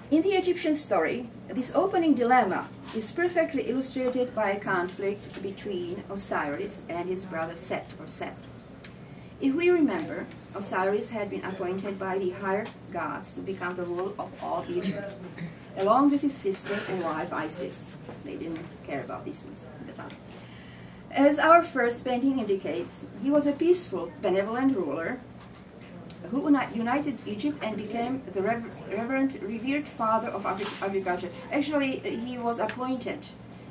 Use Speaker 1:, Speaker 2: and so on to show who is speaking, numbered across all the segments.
Speaker 1: In the Egyptian story, this opening dilemma is perfectly illustrated by a conflict between Osiris and his brother Set, or Seth. If we remember, Osiris had been appointed by the higher gods to become the ruler of all Egypt, along with his sister and wife Isis. They didn't care about these things at the time. As our first painting indicates, he was a peaceful, benevolent ruler who united Egypt and became the revered father of agriculture. Actually, he was appointed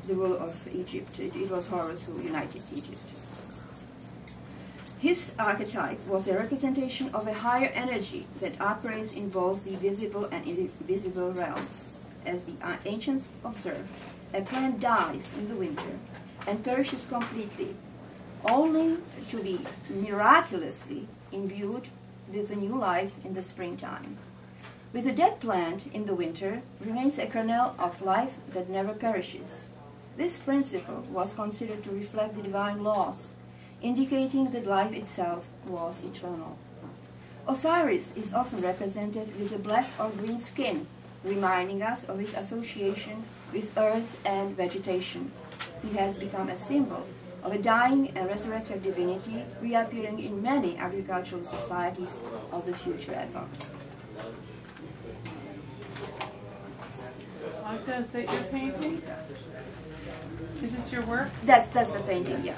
Speaker 1: the ruler of Egypt. It was Horus who united Egypt. His archetype was a representation of a higher energy that operates in both the visible and invisible realms. As the ancients observed, a plant dies in the winter and perishes completely, only to be miraculously imbued with a new life in the springtime. With a dead plant in the winter remains a kernel of life that never perishes. This principle was considered to reflect the divine laws, indicating that life itself was eternal. Osiris is often represented with a black or green skin, reminding us of his association with earth and vegetation. He has become a symbol of a dying and resurrected divinity, reappearing in many agricultural societies of the future epochs.
Speaker 2: Magda, is that your painting? Is this your work?
Speaker 1: That's the painting, yeah.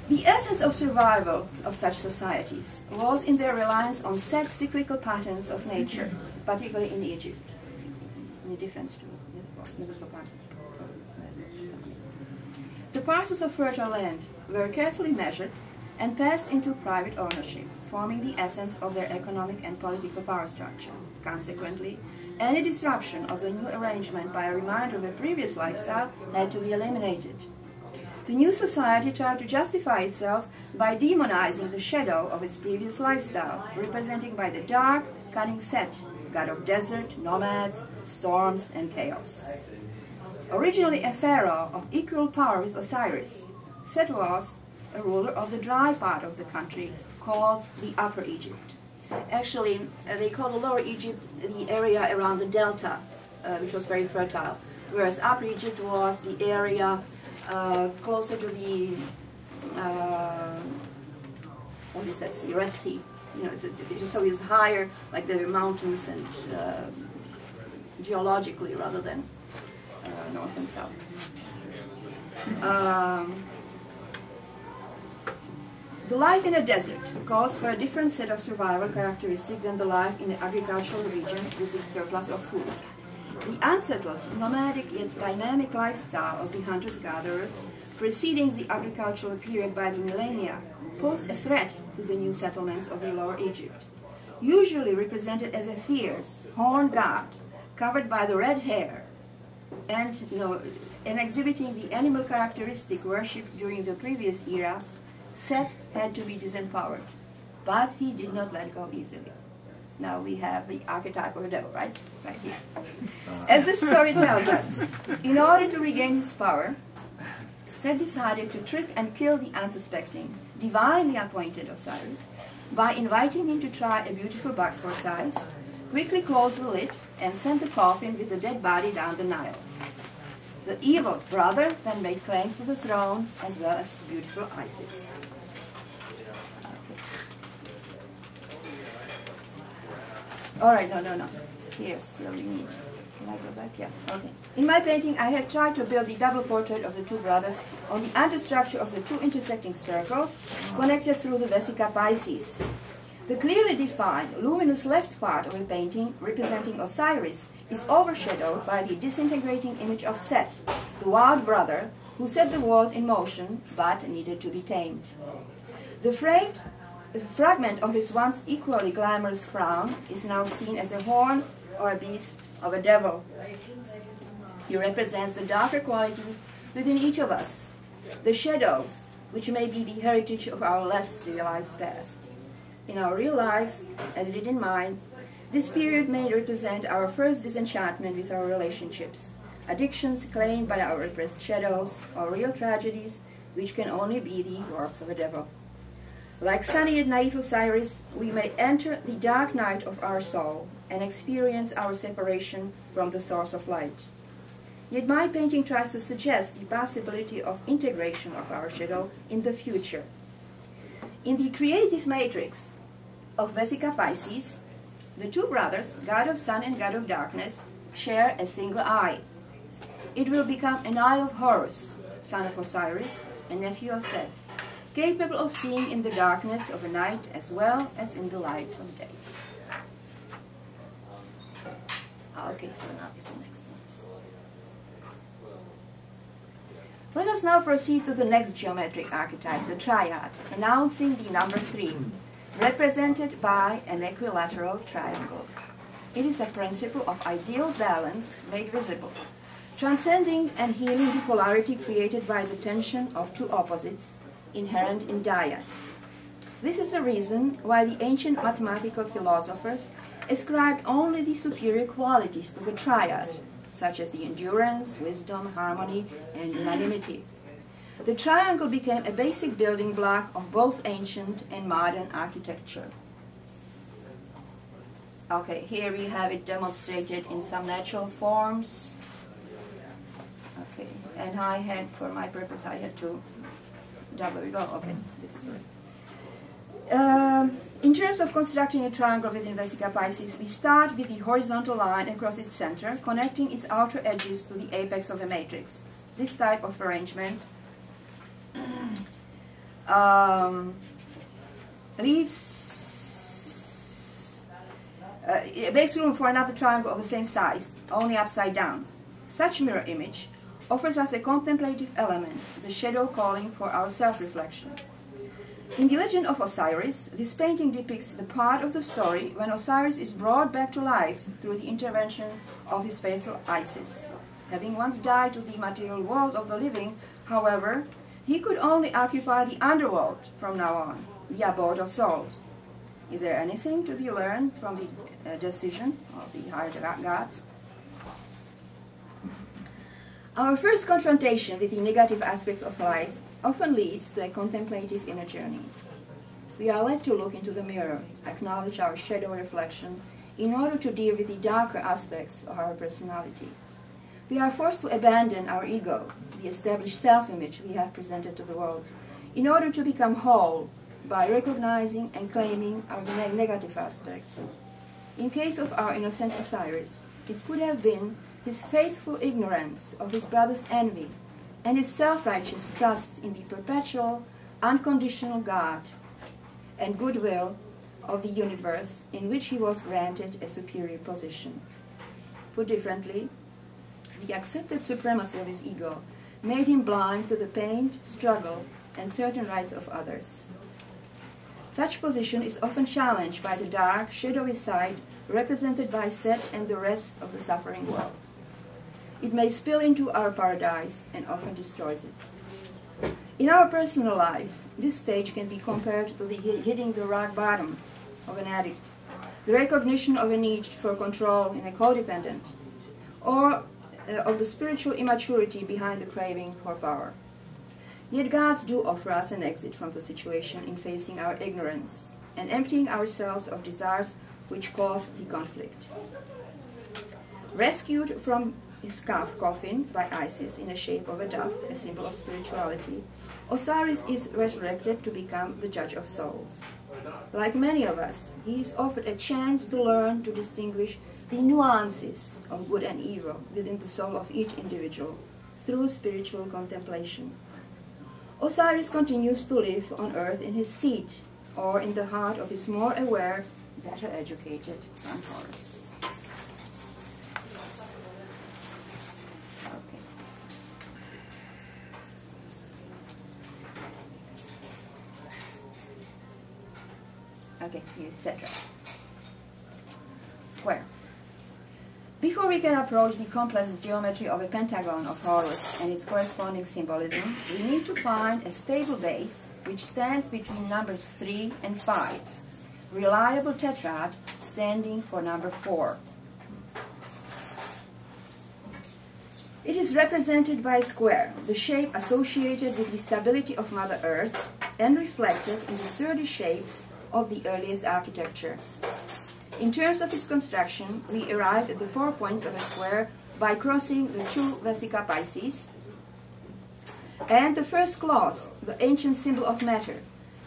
Speaker 1: The essence of survival of such societies was in their reliance on set cyclical patterns of nature, particularly in Egypt, in difference to Mesopotamia. The parcels of fertile land were carefully measured and passed into private ownership, forming the essence of their economic and political power structure. Consequently, any disruption of the new arrangement by a reminder of a previous lifestyle had to be eliminated. The new society tried to justify itself by demonizing the shadow of its previous lifestyle, represented by the dark, cunning Set, god of desert, nomads, storms, and chaos. Originally a pharaoh of equal power with Osiris, Set was a ruler of the dry part of the country called the Upper Egypt. Actually, they call the Lower Egypt the area around the delta, which was very fertile, whereas Upper Egypt was the area closer to the what is that sea? Red Sea. You know, so it's higher, like the mountains, and geologically rather than north and south. The life in a desert calls for a different set of survival characteristics than the life in an agricultural region with its surplus of food. The unsettled, nomadic yet dynamic lifestyle of the hunters-gatherers preceding the agricultural period by the millennia posed a threat to the new settlements of the Lower Egypt. Usually represented as a fierce, horned god covered by the red hair and exhibiting the animal characteristic worshipped during the previous era, Set had to be disempowered, but he did not let go easily. Now we have the archetype of the devil, right? Right here. As the story tells us, in order to regain his power, Set decided to trick and kill the unsuspecting, divinely appointed Osiris by inviting him to try a beautiful box for size, quickly close the lid, and send the coffin with the dead body down the Nile. The evil brother then made claims to the throne, as well as the beautiful Isis. All right, no. Here still you need. Can I go back? Yeah, okay. In my painting, I have tried to build the double portrait of the two brothers on the understructure of the two intersecting circles connected through the Vesica Pisces. The clearly defined, luminous left part of the painting, representing Osiris, is overshadowed by the disintegrating image of Set, the wild brother who set the world in motion but needed to be tamed. The fragment of his once equally glamorous crown is now seen as a horn or a beast of a devil. He represents the darker qualities within each of us, the shadows, which may be the heritage of our less civilized past. In our real lives, as it did in mine, this period may represent our first disenchantment with our relationships, addictions claimed by our repressed shadows, or real tragedies which can only be the works of a devil. Like sunny and naive Osiris, we may enter the dark night of our soul and experience our separation from the source of light. Yet my painting tries to suggest the possibility of integration of our shadow in the future. In the creative matrix of Vesica Piscis, the two brothers, god of sun and god of darkness, share a single eye. It will become an eye of Horus, son of Osiris and nephew of Set, capable of seeing in the darkness of a night as well as in the light of day. Okay, so now is the next one. Let us now proceed to the next geometric archetype, the triad, announcing the number 3, represented by an equilateral triangle. It is a principle of ideal balance made visible, transcending and healing the polarity created by the tension of two opposites inherent in dyad. This is the reason why the ancient mathematical philosophers ascribed only the superior qualities to the triad, such as the endurance, wisdom, harmony, and unanimity. The triangle became a basic building block of both ancient and modern architecture. Okay, here we have it demonstrated in some natural forms. Okay, and I had, for my purpose, I had to double it. Oh, okay, this is right. In terms of constructing a triangle within Vesica Piscis, we start with the horizontal line across its center, connecting its outer edges to the apex of a matrix. This type of arrangement makes room for another triangle of the same size, only upside down. Such mirror image offers us a contemplative element, the shadow calling for our self-reflection. In the legend of Osiris, this painting depicts the part of the story when Osiris is brought back to life through the intervention of his faithful Isis. Having once died to the material world of the living, however, he could only occupy the underworld from now on, the abode of souls. Is there anything to be learned from the decision of the higher gods? Our first confrontation with the negative aspects of life often leads to a contemplative inner journey. We are led to look into the mirror, acknowledge our shadow reflection, in order to deal with the darker aspects of our personality. We are forced to abandon our ego, the established self-image we have presented to the world, in order to become whole by recognizing and claiming our negative aspects. In case of our innocent Osiris, it could have been his faithful ignorance of his brother's envy and his self-righteous trust in the perpetual, unconditional God and goodwill of the universe in which he was granted a superior position. Put differently, the accepted supremacy of his ego made him blind to the pain, struggle, and certain rights of others. Such position is often challenged by the dark, shadowy side represented by Set and the rest of the suffering world. It may spill into our paradise and often destroys it. In our personal lives, this stage can be compared to the hitting the rock bottom of an addict, the recognition of a need for control in a codependent, or of the spiritual immaturity behind the craving for power. Yet gods do offer us an exit from the situation in facing our ignorance and emptying ourselves of desires which cause the conflict. Rescued from his coffin by Isis in the shape of a dove, a symbol of spirituality, Osiris is resurrected to become the judge of souls. Like many of us, he is offered a chance to learn to distinguish the nuances of good and evil within the soul of each individual through spiritual contemplation. Osiris continues to live on earth in his seat or in the heart of his more aware, better educated son Horus. Okay, here's tetrad. Square. Before we can approach the complex geometry of a pentagon of Horus and its corresponding symbolism, we need to find a stable base which stands between numbers 3 and 5, reliable tetrad standing for number 4. It is represented by a square, the shape associated with the stability of Mother Earth and reflected in the sturdy shapes of the earliest architecture. In terms of its construction, we arrived at the 4 points of a square by crossing the two Vesica Pisces, and the first cloth, the ancient symbol of matter,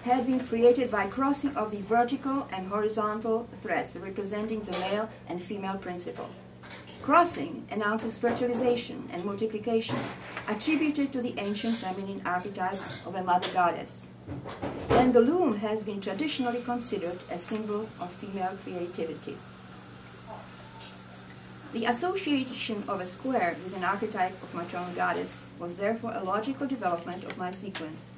Speaker 1: had been created by crossing of the vertical and horizontal threads representing the male and female principle. Crossing announces fertilization and multiplication, attributed to the ancient feminine archetype of a mother goddess. And the loom has been traditionally considered a symbol of female creativity. The association of a square with an archetype of maternal goddess was therefore a logical development of my sequence.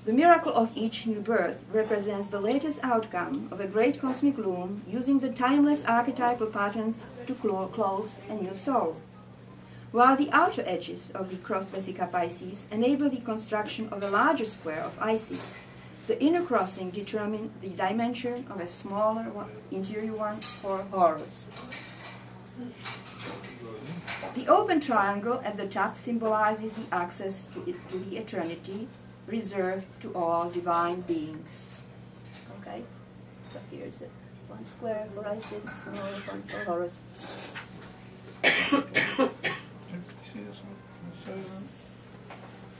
Speaker 1: The miracle of each new birth represents the latest outcome of a great cosmic loom using the timeless archetypal patterns to clothe a new soul. While the outer edges of the crossed Vesica Pisces enable the construction of a larger square of Isis, the inner crossing determined the dimension of a smaller interior one for Horus. The open triangle at the top symbolizes the access to the eternity reserved to all divine beings. Okay, so here's it. One square for Isis, smaller one for Horus.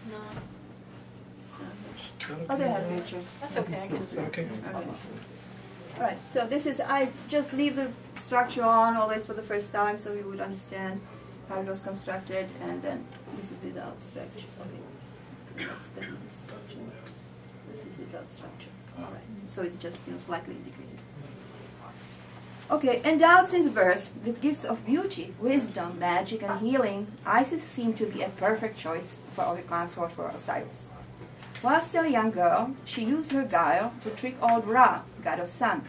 Speaker 3: No.
Speaker 1: Oh, they have pictures.
Speaker 3: That's okay, I can.
Speaker 2: Okay.
Speaker 1: Okay. All right, so this is, I just leave the structure on always for the first time so you would understand how it was constructed, and then this is without structure. Okay. That is the structure. This is without structure. All right. So it's just slightly indicated. Okay, endowed since birth with gifts of beauty, wisdom, magic, and healing, Isis seemed to be a perfect choice for a consort for Osiris. While still a young girl, she used her guile to trick old Ra, god of sun,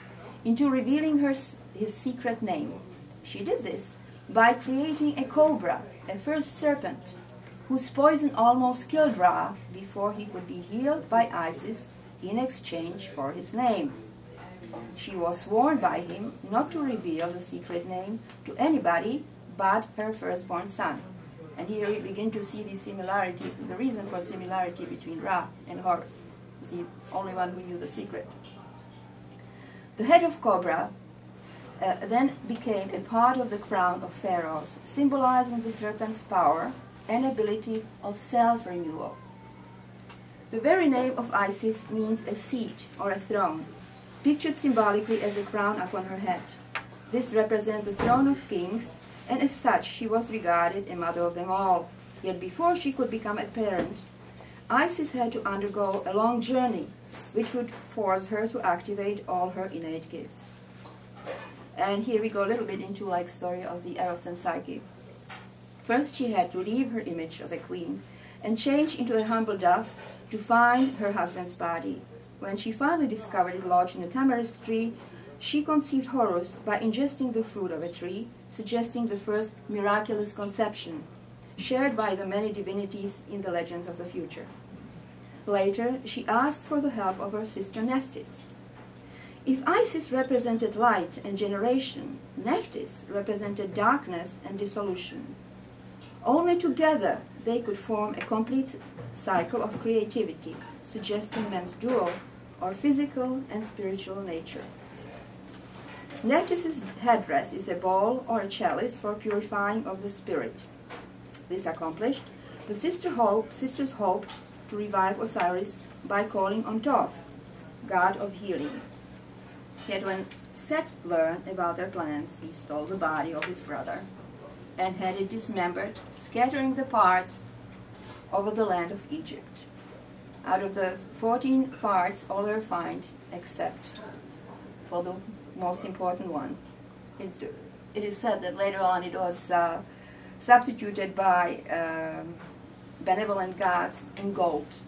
Speaker 1: into revealing his secret name. She did this by creating a cobra, a first serpent, whose poison almost killed Ra before he could be healed by Isis in exchange for his name. She was sworn by him not to reveal the secret name to anybody but her firstborn son. And here we begin to see the similarity, the reason for similarity between Ra and Horus. He's the only one who knew the secret. The head of Cobra then became a part of the crown of pharaohs, symbolizing the serpent's power and ability of self-renewal. The very name of Isis means a seat or a throne, pictured symbolically as a crown upon her head. This represents the throne of kings, and as such she was regarded a mother of them all. Yet before she could become a parent, Isis had to undergo a long journey, which would force her to activate all her innate gifts. And here we go a little bit into like story of the Eros and Psyche. First she had to leave her image of a queen and change into a humble dove to find her husband's body. When she finally discovered it lodged in a tamarisk tree, she conceived Horus by ingesting the fruit of a tree, suggesting the first miraculous conception, shared by the many divinities in the legends of the future. Later, she asked for the help of her sister Nephthys. If Isis represented light and generation, Nephthys represented darkness and dissolution. Only together they could form a complete cycle of creativity, suggesting man's dual or physical and spiritual nature. Nephthys' headdress is a bowl or a chalice for purifying of the spirit. This accomplished, the sisters hoped to revive Osiris by calling on Thoth, god of healing. Yet when Set learned about their plans, he stole the body of his brother and had it dismembered, scattering the parts over the land of Egypt. Out of the 14 parts, all are found except for the most important one. It is said that later on it was substituted by benevolent gods in gold.